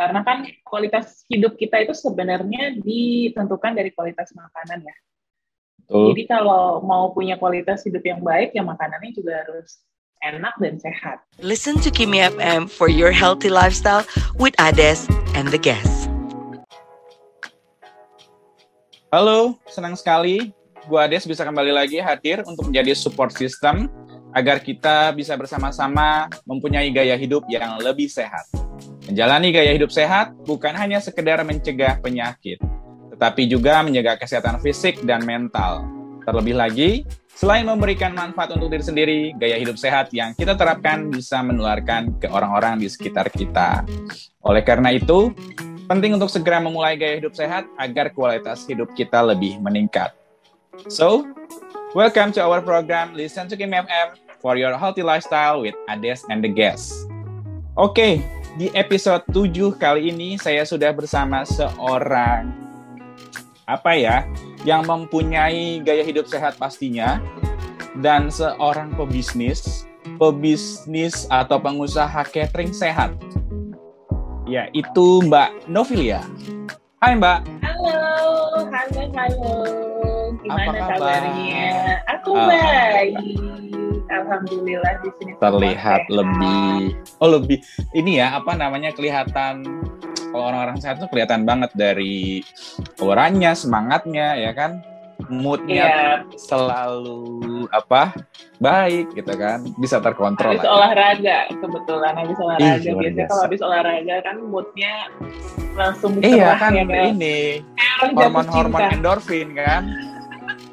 Karena kan kualitas hidup kita itu sebenarnya ditentukan dari kualitas makanan ya. Jadi kalau mau punya kualitas hidup yang baik, ya makanannya juga harus enak dan sehat. Listen to Kimi FM for your healthy lifestyle with Ades and the guests. Halo, senang sekali gua Ades bisa kembali lagi hadir untuk menjadi support system agar kita bisa bersama-sama mempunyai gaya hidup yang lebih sehat. Menjalani gaya hidup sehat bukan hanya sekedar mencegah penyakit, tetapi juga menjaga kesehatan fisik dan mental. Terlebih lagi, selain memberikan manfaat untuk diri sendiri, gaya hidup sehat yang kita terapkan bisa menularkan ke orang-orang di sekitar kita. Oleh karena itu, penting untuk segera memulai gaya hidup sehat agar kualitas hidup kita lebih meningkat. So, welcome to our program Listen to Kimi FM for your healthy lifestyle with Ades and the guests. Oke, di episode 7 kali ini saya sudah bersama seorang yang mempunyai gaya hidup sehat pastinya dan seorang pebisnis atau pengusaha catering sehat, yaitu Mbak Novilia. Hai Mbak. Halo. Gimana kabarnya? Aku baik. Alhamdulillah di sini. Terlihat lebih ini ya, kelihatan. Kalau orang-orang sehat tuh kelihatan banget dari auranya, semangatnya, ya kan, moodnya selalu baik gitu kan, bisa terkontrol. Habis olahraga, kebetulan habis olahraga. Biasanya kalau habis olahraga kan moodnya langsung cerah kan, ya kan? Ini hormon-hormon endorfin kan.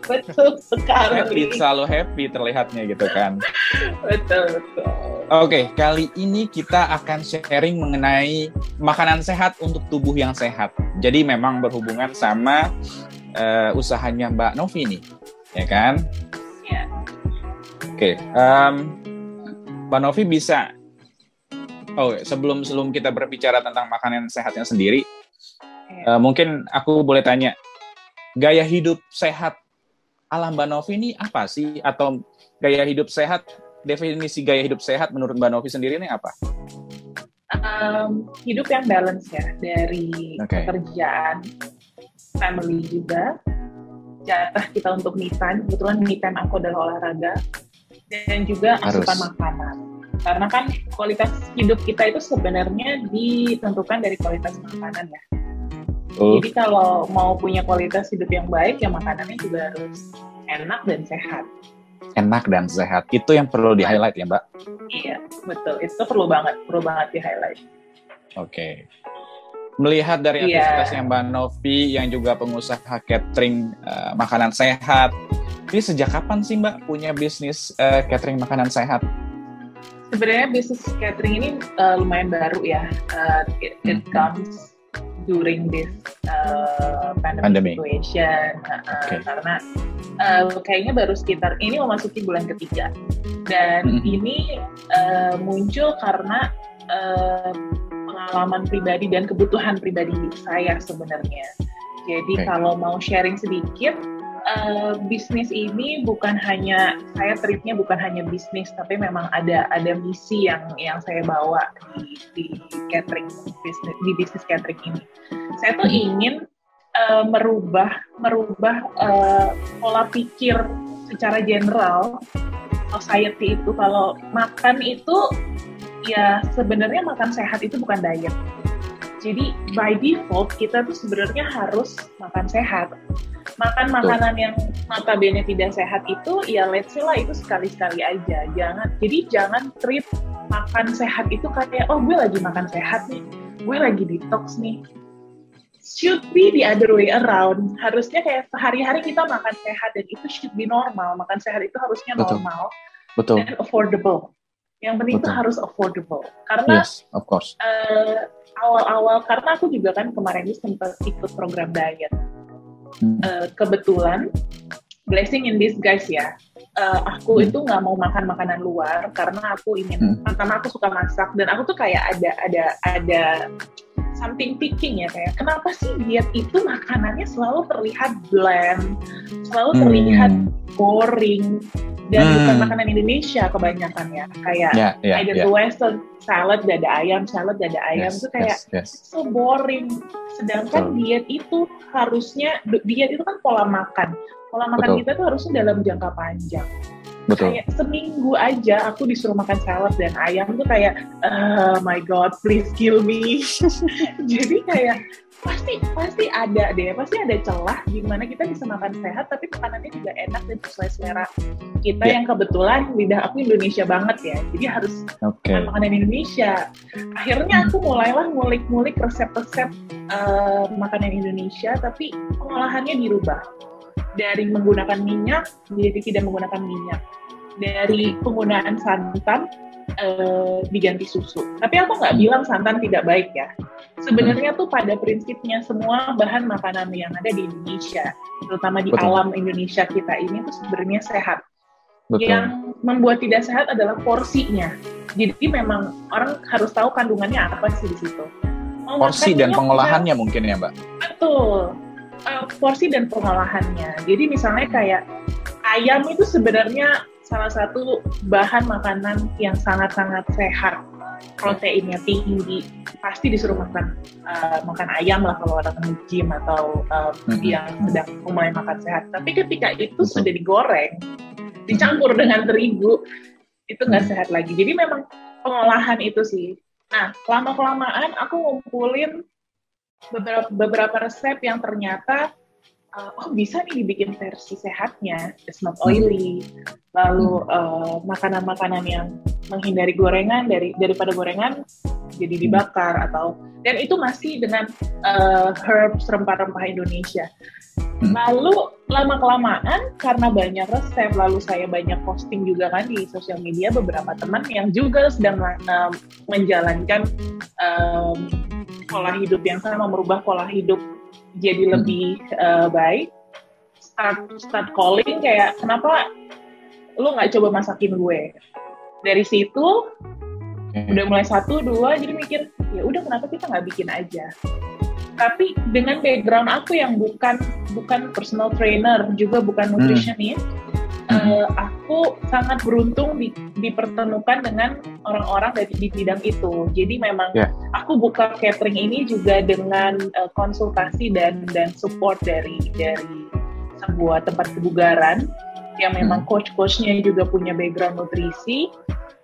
Betul sekali. Selalu happy terlihatnya gitu kan. Betul. Oke, kali ini kita akan sharing mengenai makanan sehat untuk tubuh yang sehat. Jadi memang berhubungan sama usahanya Mbak Novi nih, ya kan? Iya. Oke, Mbak Novi bisa. Sebelum kita berbicara tentang makanan sehatnya sendiri, mungkin aku boleh tanya, gaya hidup sehat ala Mbak Novi ini apa sih? Atau gaya hidup sehat, definisi gaya hidup sehat menurut Mbak Novi sendiri ini apa? Hidup yang balance ya, dari pekerjaan, family juga, jatah kita untuk me time. Kebetulan me time aku adalah olahraga, dan juga asupan makanan. Karena kan kualitas hidup kita itu sebenarnya ditentukan dari kualitas makanan ya. Jadi kalau mau punya kualitas hidup yang baik, ya makanannya juga harus enak dan sehat. Enak dan sehat, itu yang perlu di-highlight ya Mbak? Iya, betul. Itu perlu banget di-highlight. Oke. Melihat dari aktivitasnya Mbak Novi yang juga pengusaha catering makanan sehat, ini sejak kapan sih Mbak punya bisnis catering makanan sehat? Sebenarnya bisnis catering ini lumayan baru ya. It comes during this pandemic situation, karena kayaknya baru sekitar ini memasuki bulan ketiga, dan ini muncul karena pengalaman pribadi dan kebutuhan pribadi saya sebenarnya. Jadi kalau mau sharing sedikit, bisnis ini saya treatnya bukan hanya bisnis, tapi memang ada misi yang saya bawa di catering bisnis, di bisnis catering ini. Saya tuh ingin merubah pola pikir secara general society itu, kalau makan itu ya sebenarnya makan sehat itu bukan diet. Jadi by default kita tuh sebenarnya harus makan sehat. Makan makanan yang notabene tidak sehat itu ya let's say lah itu sekali-sekali aja. Jangan treat makan sehat itu kayak gue lagi makan sehat nih, gue lagi detox nih. Should be the other way around. Harusnya kayak sehari-hari kita makan sehat, dan itu should be normal. Makan sehat itu harusnya normal dan affordable. Yang penting itu harus affordable. Karena of course. Awal-awal, karena aku juga kan kemarin ini sempat ikut program diet. Kebetulan blessing in disguise ya. Aku itu nggak mau makan makanan luar karena aku ingin, pertama aku suka masak, dan aku tuh kayak ada something picking ya, kayak kenapa sih diet itu makanannya selalu terlihat bland, selalu terlihat boring, Dan bukan makanan Indonesia kebanyakan ya, kayak either western salad dada ayam itu kayak so boring. Sedangkan diet itu harusnya, diet itu kan pola makan kita tuh harusnya dalam jangka panjang. Kayak seminggu aja aku disuruh makan salad dan ayam tuh kayak my god please kill me. Jadi kayak pasti ada celah di mana kita bisa makan sehat tapi makanannya juga enak dan sesuai selera kita yang kebetulan lidah aku Indonesia banget ya, jadi harus makan makanan Indonesia. Akhirnya aku mulailah ngulik resep-resep makanan Indonesia tapi pengolahannya dirubah dari menggunakan minyak menjadi tidak menggunakan minyak, dari penggunaan santan diganti susu. Tapi aku nggak bilang santan tidak baik ya. Sebenarnya tuh pada prinsipnya semua bahan makanan yang ada di Indonesia, terutama di alam Indonesia kita ini tuh sebenarnya sehat. Yang membuat tidak sehat adalah porsinya. Jadi memang orang harus tahu kandungannya apa sih di situ. Porsi dan pengolahannya mungkin ya, Mbak? Betul. Porsi dan pengolahannya. Jadi misalnya kayak ayam itu sebenarnya salah satu bahan makanan yang sangat-sangat sehat, proteinnya tinggi, pasti disuruh makan ayam lah kalau orang nge-gym atau yang sedang mulai makan sehat. Tapi ketika itu sudah digoreng, dicampur dengan terigu, itu nggak sehat lagi. Jadi memang pengolahan itu sih. Nah, lama-kelamaan aku ngumpulin beberapa resep yang ternyata bisa nih dibikin versi sehatnya, it's not oily. Lalu makanan-makanan yang menghindari gorengan, daripada gorengan jadi dibakar dan itu masih dengan herbs, rempah-rempah Indonesia. Lalu lama-kelamaan karena banyak resep, lalu saya banyak posting juga kan di sosial media, beberapa teman yang juga sedang menjalankan pola hidup yang sama, merubah pola hidup jadi lebih baik, start calling kayak, kenapa lu nggak coba masakin gue? Dari situ udah mulai 1, 2, jadi mikir ya udah kenapa kita nggak bikin aja. Tapi dengan background aku yang bukan personal trainer, juga bukan nutritionist, aku sangat beruntung dipertemukan dengan orang-orang di bidang itu. Jadi memang aku buka catering ini juga dengan konsultasi dan support dari sebuah tempat kebugaran yang memang coach-coachnya juga punya background nutrisi.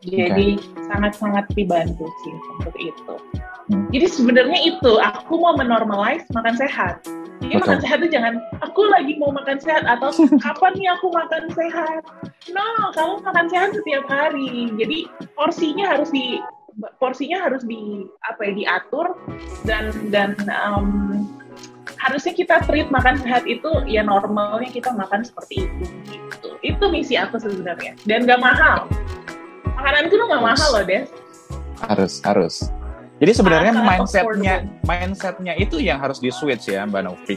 Jadi sangat-sangat dibantu sih untuk itu. Jadi sebenarnya itu, aku mau menormalize makan sehat. Jadi makan sehat itu jangan, aku lagi mau makan sehat atau kapan nih aku makan sehat. No, kamu makan sehat setiap hari. Jadi porsinya harus diatur dan harusnya kita treat makan sehat itu ya normalnya kita makan seperti itu. Gitu. Itu misi aku sebenarnya. Dan gak mahal. Makanan itu nggak mahal loh, Des. Harus. Jadi sebenarnya mindsetnya itu yang harus di-switch ya, Mbak Novi.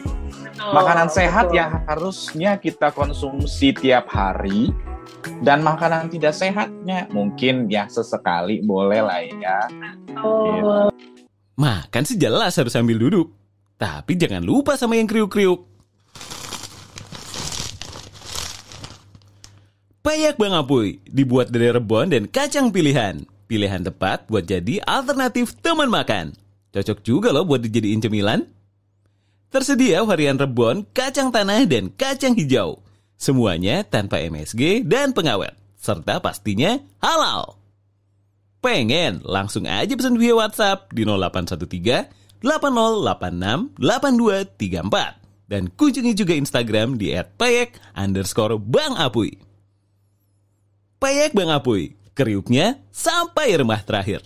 Makanan sehat yang harusnya kita konsumsi tiap hari, dan makanan tidak sehatnya mungkin ya sesekali boleh lah ya. Gitu. Makan sih jelas harus sambil duduk, tapi jangan lupa sama yang kriuk-kriuk. Peyek Bang Apuy dibuat dari rebon dan kacang pilihan. Pilihan tepat buat jadi alternatif teman makan. Cocok juga loh buat dijadiin cemilan. Tersedia varian rebon, kacang tanah, dan kacang hijau. Semuanya tanpa MSG dan pengawet. Serta pastinya halal. Pengen? Langsung aja pesan via WhatsApp di 0813 8086 8234. Dan kunjungi juga Instagram di @peyek_Bang Apuy. Peyek Bang Apuy, kriuknya sampai remah terakhir.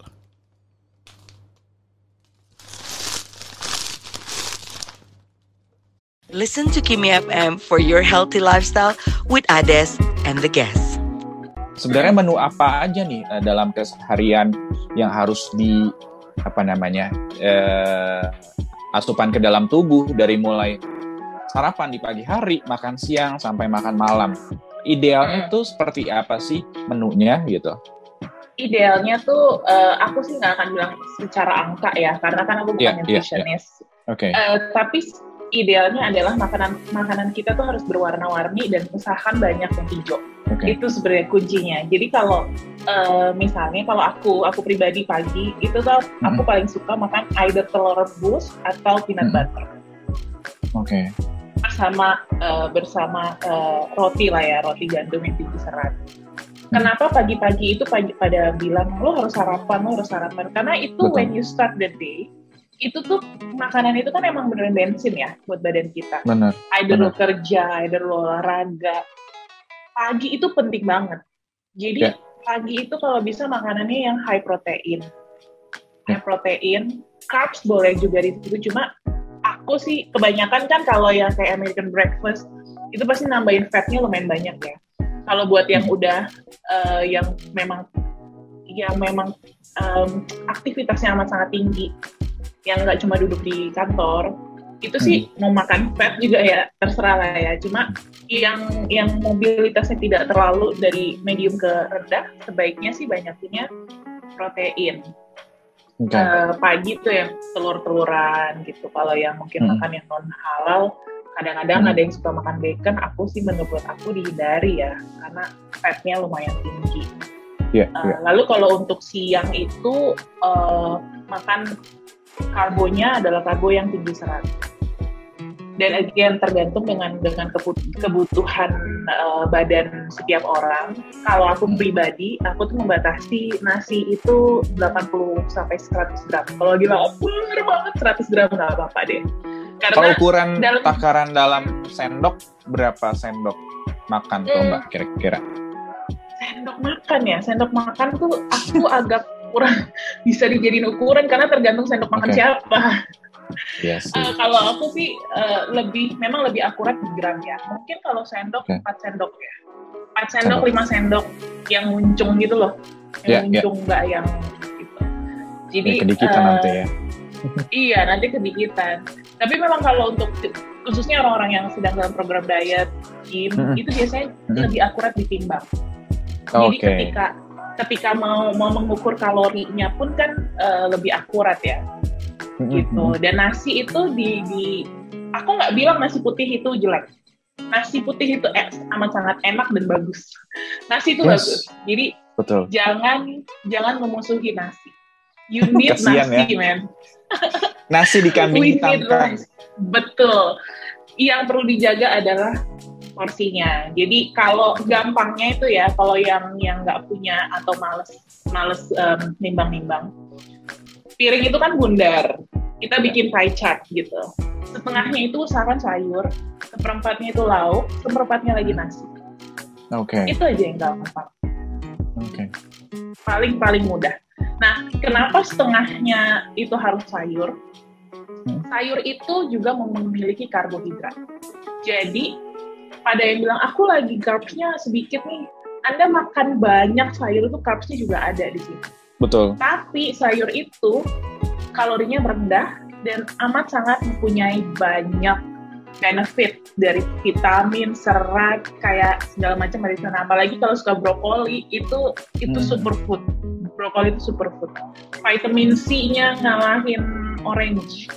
Listen to Kimi FM for your healthy lifestyle with Ades and the guests. Sebenarnya menu apa aja nih dalam keseharian yang harus asupan ke dalam tubuh, dari mulai sarapan di pagi hari, makan siang, sampai makan malam. Idealnya tuh seperti apa sih menunya gitu? Idealnya tuh aku sih nggak akan bilang secara angka ya, karena kan aku bukan nutritionist. Okay. Tapi idealnya adalah makanan kita tuh harus berwarna-warni dan usahakan banyak yang hijau. Itu sebenarnya kuncinya. Jadi kalau misalnya kalau aku pribadi pagi itu tuh aku paling suka makan either telur rebus atau peanut butter. Bersama roti lah ya, roti gandum yang tinggi serat. Kenapa pagi-pagi itu pada bilang lo harus sarapan, karena itu when you start the day itu tuh makanan itu kan emang beneran bensin ya buat badan kita. Benar. Either lo kerja, either lo olahraga. Pagi itu penting banget. Jadi pagi itu kalau bisa makanannya yang high protein. High protein, carbs boleh juga di situ. Cuma aku sih kebanyakan kan kalau yang kayak American breakfast itu pasti nambahin fatnya lumayan banyak ya. Kalau buat yang udah yang memang aktivitasnya amat sangat tinggi, yang nggak cuma duduk di kantor, itu sih mau makan fat juga ya terserah lah ya. Cuma yang mobilitasnya tidak terlalu dari medium ke rendah, sebaiknya sih banyakinnya protein. Pagi tuh yang telur-teluran gitu. Kalau yang mungkin makan yang non halal, kadang-kadang ada yang suka makan bacon. Menurut aku dihindari ya, karena fatnya lumayan tinggi. Lalu kalau untuk siang itu makan karbonya adalah karbo yang tinggi serat. Dan again tergantung dengan kebutuhan badan setiap orang. Kalau aku pribadi, aku tuh membatasi nasi itu 80 sampai 100 gram. Kalau lagi lapar banget 100 gram nggak apa-apa deh. Karena kalau ukuran takaran dalam sendok, berapa sendok makan tuh Mbak kira-kira? Sendok makan tuh aku agak kurang bisa dijadiin ukuran karena tergantung sendok makan siapa. Kalau aku sih memang lebih akurat di gram ya. Mungkin kalau sendok 4 sendok ya. 4 sendok, 5 sendok yang muncung gitu loh. Yang muncung nggak yang gitu. Jadi kedikitan nanti ya. Iya, nanti kedikitan. Tapi memang kalau untuk khususnya orang-orang yang sedang dalam program diet, gym, itu biasanya lebih akurat ditimbang. Jadi ketika mau mengukur kalorinya pun kan lebih akurat ya. Gitu. Dan nasi itu aku nggak bilang nasi putih itu jelek. Nasi putih itu amat sangat enak dan bagus. Nasi itu bagus. Jadi jangan memusuhi nasi. You need nasi, man. Nasi di kambing hitamkan. Betul. Yang perlu dijaga adalah porsinya. Jadi kalau gampangnya itu ya, kalau yang nggak punya atau males nimbang-nimbang, piring itu kan bundar. Kita bikin pie chart gitu. Setengahnya itu usahakan sayur, seperempatnya itu lauk, seperempatnya lagi nasi. Itu aja yang gampang. Paling mudah. Nah, kenapa setengahnya itu harus sayur? Sayur itu juga memiliki karbohidrat. Jadi, pada yang bilang, aku lagi carbs-nya sedikit nih. Anda makan banyak sayur itu carbs-nya juga ada di sini. Betul. Tapi sayur itu kalorinya rendah dan amat sangat mempunyai banyak benefit dari vitamin, serat, kayak segala macam dari sana. Apalagi kalau suka brokoli, itu superfood. Brokoli itu superfood. Vitamin C-nya ngalahin orange.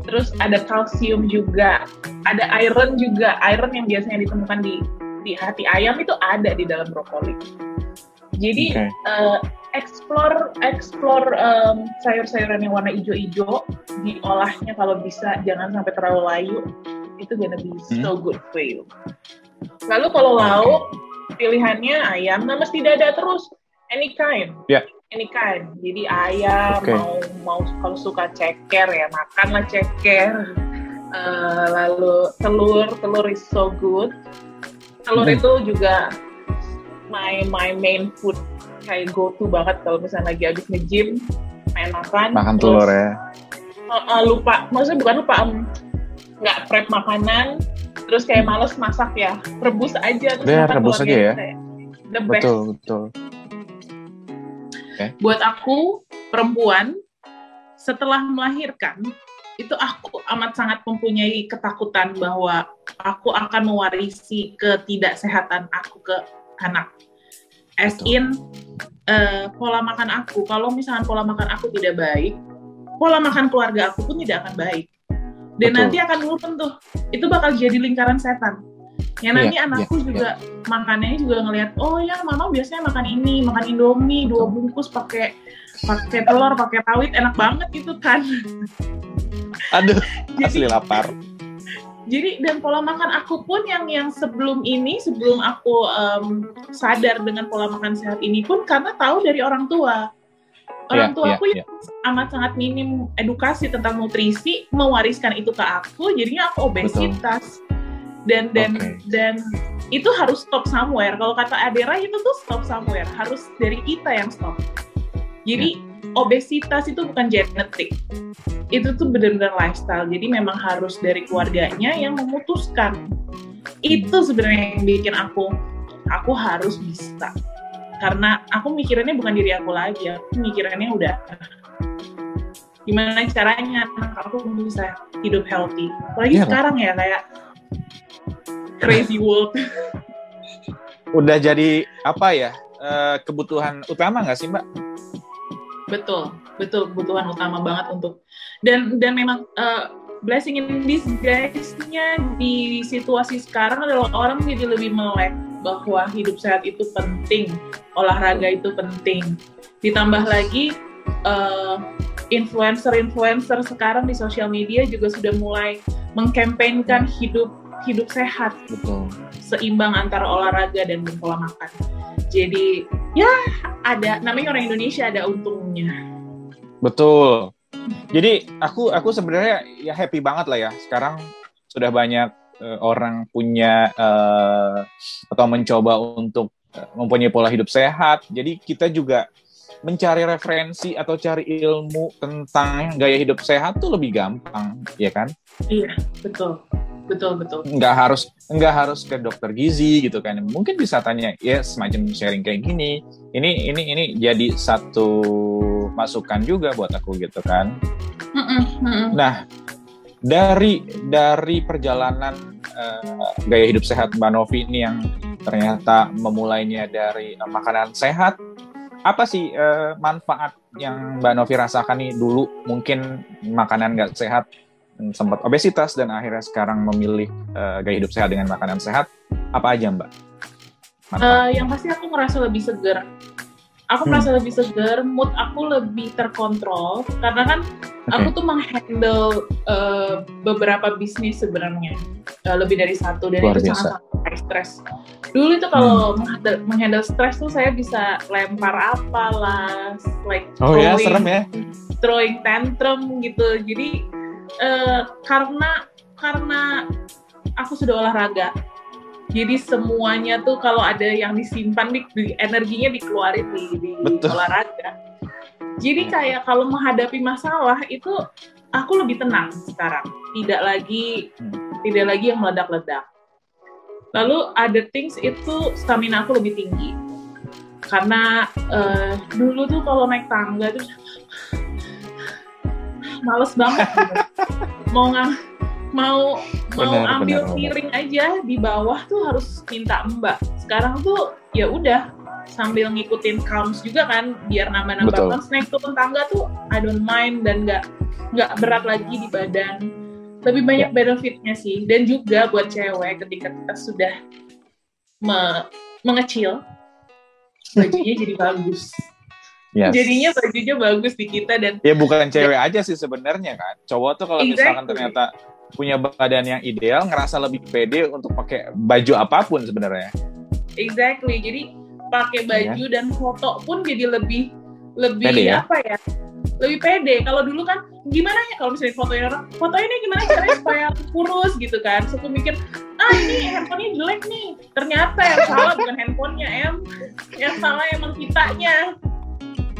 Terus ada kalsium juga, ada iron juga. Iron yang biasanya ditemukan di hati ayam itu ada di dalam brokoli. Jadi explore sayur-sayuran yang warna hijau-hijau, diolahnya kalau bisa jangan sampai terlalu layu. Itu gonna be so good for you. Lalu kalau lauk, pilihannya ayam, nah mesti dada terus, any kind. Any kind. Jadi ayam, mau kalau suka ceker ya makanlah ceker. Lalu telur is so good. Telur itu juga my main food, kayak go to banget kalau misalnya lagi habis nge-gym, makan telur ya. Maksudnya bukan lupa, nggak prep makanan, terus kayak males masak ya, rebus aja terus makan rebus aja ya. The best. Betul. Buat aku perempuan setelah melahirkan itu aku amat sangat mempunyai ketakutan bahwa aku akan mewarisi ketidaksehatan aku ke anak. As in pola makan aku, kalau misalkan pola makan aku tidak baik, pola makan keluarga aku pun tidak akan baik. Dan Betul. nanti akan nurun tuh. Itu bakal jadi lingkaran setan. Ya nanti Iya, anakku iya, juga makannya juga ngelihat, oh ya mama biasanya makan ini, makan Indomie 2 bungkus pakai telur, pakai rawit, enak banget gitu kan. Aduh, Jadi- asli lapar. Jadi dan pola makan aku pun yang sebelum aku sadar dengan pola makan sehat ini pun karena tahu dari orang tua. Orang tuaku yang amat sangat minim edukasi tentang nutrisi mewariskan itu ke aku, jadinya aku obesitas. Dan itu harus stop somewhere. Kalau kata Adera itu tuh stop somewhere, harus dari kita yang stop. Jadi obesitas itu bukan genetik. Itu tuh benar-benar lifestyle. Jadi memang harus dari keluarganya yang memutuskan. Itu sebenarnya yang bikin aku harus bisa. Karena aku mikirannya bukan diri aku lagi, aku mikirannya udah gimana caranya anak aku bisa hidup healthy. Apalagi sekarang ya kayak crazy world. Udah jadi apa ya? Kebutuhan utama nggak sih, Mbak? Betul, kebutuhan utama banget untuk dan memang blessing in disguise-nya di situasi sekarang adalah orang jadi lebih melek bahwa hidup sehat itu penting, olahraga itu penting. Ditambah lagi influencer sekarang di sosial media juga sudah mulai mengkampanyekan hidup sehat, Betul. seimbang antara olahraga dan pola makan. Jadi ya ada namanya orang Indonesia ada untungnya. Betul. Jadi aku sebenarnya ya happy banget lah ya. Sekarang sudah banyak orang punya atau mencoba untuk mempunyai pola hidup sehat. Jadi kita juga mencari referensi atau cari ilmu tentang gaya hidup sehat tuh lebih gampang, ya kan? Iya, betul. Nggak harus ke dokter gizi gitu kan. Mungkin bisa tanya ya semacam sharing kayak gini. Ini jadi satu masukan juga buat aku gitu kan. Nah, dari perjalanan gaya hidup sehat Mbak Novi ini yang ternyata memulainya dari makanan sehat, apa sih manfaat yang Mbak Novi rasakan nih dulu mungkin makanan nggak sehat, sempat obesitas dan akhirnya sekarang memilih gaya hidup sehat dengan makanan sehat, apa aja Mbak? Yang pasti aku ngerasa lebih segar. Aku merasa lebih segar, mood aku lebih terkontrol karena kan aku tuh menghandle beberapa bisnis sebenarnya, lebih dari satu, dan itu sangat high stress. Dulu itu kalau menghandle stres tuh saya bisa lempar apalah, like throwing tantrum gitu. Jadi karena aku sudah olahraga, jadi semuanya tuh kalau ada yang disimpan energinya dikeluarin di olahraga. Jadi kayak kalau menghadapi masalah itu aku lebih tenang sekarang, tidak lagi yang meledak-ledak. Lalu other things itu stamina aku lebih tinggi karena dulu tuh kalau naik tangga tuh males banget gitu. mau ambil piring aja di bawah tuh harus minta mbak. Sekarang tuh ya udah sambil ngikutin counts juga kan biar nambah counts, naik turun tangga tuh I don't mind dan nggak berat lagi di badan. Lebih banyak benefitnya sih, dan juga buat cewek ketika kita sudah mengecil bajunya jadi bagus. Jadinya bajunya bagus di kita dan ya bukan cewek aja sih sebenarnya kan. Cowok tuh kalau misalkan ternyata punya badan yang ideal, ngerasa lebih pede untuk pakai baju apapun sebenarnya. Exactly. Jadi pakai baju dan foto pun jadi lebih pede, apa ya? Lebih pede. Kalau dulu kan gimana ya kalau misalnya fotonya gimana caranya supaya kurus gitu kan. So aku mikir, ini handphonenya jelek nih. Ternyata yang salah bukan handphonenya, yang salah emang kitanya.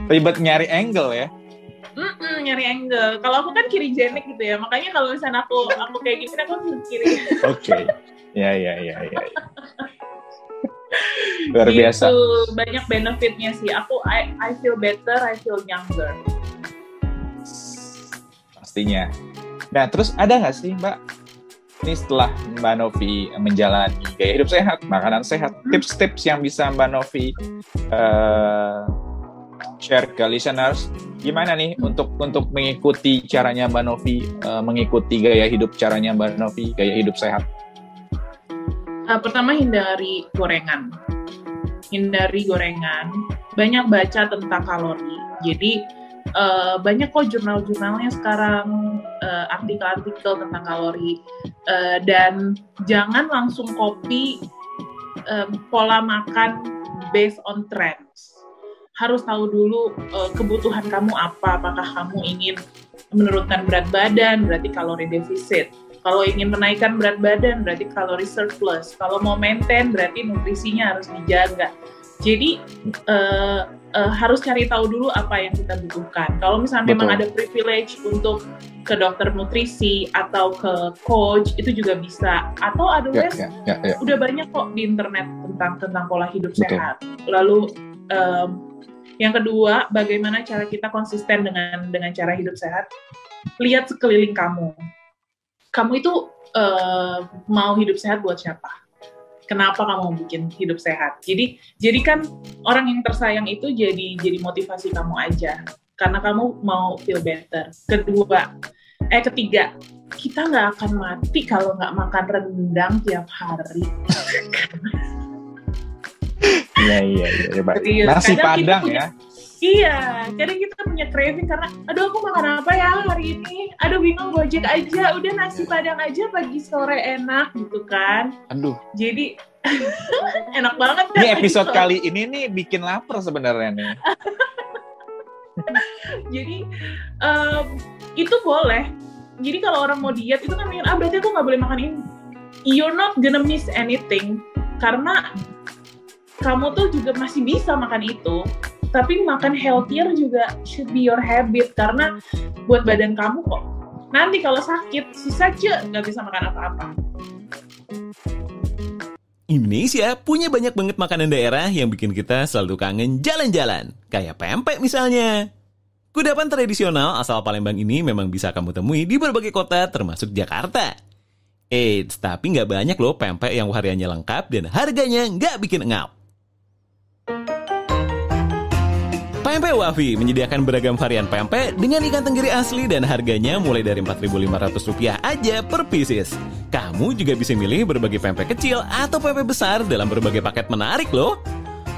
Ribet nyari angle ya. Nyari angle. Kalau aku kan kiri jenik gitu ya. Makanya kalau misalnya aku kayak gini aku kiri. Oke. Ya. Luar biasa. Itu banyak benefitnya sih. I feel better, I feel younger. Pastinya. Nah, terus ada nggak sih Mbak? Ini setelah Mbak Novi menjalani gaya hidup sehat, makanan sehat, tips-tips yang bisa Mbak Novi share ke listeners Gimana nih untuk mengikuti caranya Mbak Novi, mengikuti gaya hidup caranya Mbak Novi, gaya hidup sehat? Pertama, hindari gorengan. Banyak baca tentang kalori. Jadi banyak kok jurnal-jurnalnya sekarang, artikel-artikel tentang kalori. Dan jangan langsung copy pola makan based on trends. Harus tahu dulu kebutuhan kamu apa. Apakah kamu ingin menurunkan berat badan, berarti kalori defisit. Kalau ingin menaikkan berat badan, berarti kalori surplus. Kalau mau maintain, berarti nutrisinya harus dijaga. Jadi harus cari tahu dulu apa yang kita butuhkan. Kalau misalnya memang ada privilege untuk ke dokter nutrisi atau ke coach, itu juga bisa. Atau otherwise, udah banyak kok di internet tentang pola hidup sehat. Lalu yang kedua, bagaimana cara kita konsisten dengan cara hidup sehat? Lihat sekeliling kamu. Kamu itu mau hidup sehat buat siapa? Kenapa kamu bikin hidup sehat? Jadi kan orang yang tersayang itu jadi motivasi kamu aja. Karena kamu mau feel better. Ketiga, kita nggak akan mati kalau nggak makan rendang tiap hari. Iya. Nasi Padang ya. Iya, jadi kita punya craving karena, aduh aku makan apa ya hari ini? Aduh bingung, Gojek aja, udah nasi Padang aja pagi sore enak gitu kan. Aduh. Jadi enak banget kan. Ini episode kali ini nih bikin lapar sebenarnya nih. Jadi itu boleh. Jadi kalau orang mau diet itu kan mikir, berarti aku nggak boleh makan ini. You're not gonna miss anything karena kamu tuh juga masih bisa makan itu. Tapi makan healthier juga should be your habit karena buat badan kamu kok. Nanti kalau sakit, susah nggak bisa makan apa-apa. Indonesia punya banyak banget makanan daerah yang bikin kita selalu kangen jalan-jalan. Kayak pempek misalnya. Kudapan tradisional asal Palembang ini memang bisa kamu temui di berbagai kota termasuk Jakarta. Eits, tapi nggak banyak loh pempek yang variannya lengkap dan harganya nggak bikin engap. Pempek Wafi menyediakan beragam varian pempek dengan ikan tenggiri asli dan harganya mulai dari Rp4.500 aja per pieces. Kamu juga bisa milih berbagai pempek kecil atau pempek besar dalam berbagai paket menarik loh.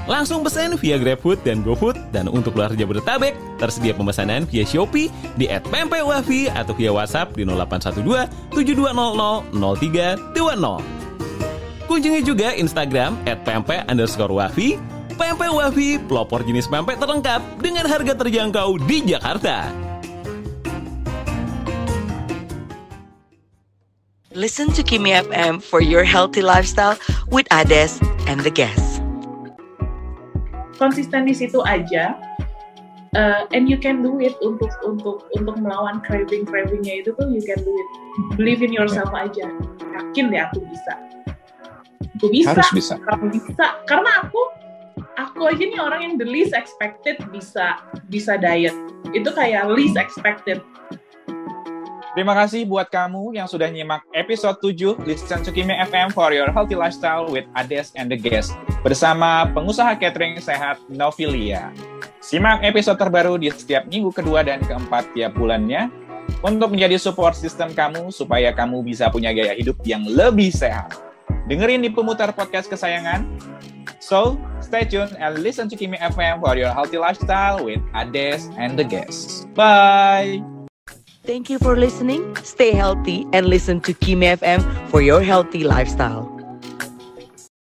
Langsung pesan via GrabFood dan GoFood, dan untuk luar Jabodetabek tersedia pemesanan via Shopee di @pempekwafi atau via WhatsApp di 0812 7200 0320. Kunjungi juga Instagram @pempek_wafi. Pempek Wafi, pelopor jenis pempek terlengkap dengan harga terjangkau di Jakarta. Listen to Kimi FM for your healthy lifestyle with Ades and the guests. Konsisten di situ aja, and you can do it untuk melawan cravingnya itu tuh you can do it. Believe in yourself aja. Yakin deh aku bisa. Aku bisa. Harus bisa. Kamu bisa. Karena aku aja nih orang yang the least expected bisa diet. Itu kayak least expected. Terima kasih buat kamu yang sudah nyimak episode 7 Listen to Kimi FM for your healthy lifestyle with Ades and the guest bersama pengusaha catering sehat Novilia. Simak episode terbaru di setiap minggu kedua dan keempat tiap bulannya untuk menjadi support system kamu supaya kamu bisa punya gaya hidup yang lebih sehat. Dengerin di pemutar podcast kesayangan. So, stay tuned and listen to Kimi FM for your healthy lifestyle with Ades and the guests. Bye! Thank you for listening. Stay healthy and listen to Kimi FM for your healthy lifestyle.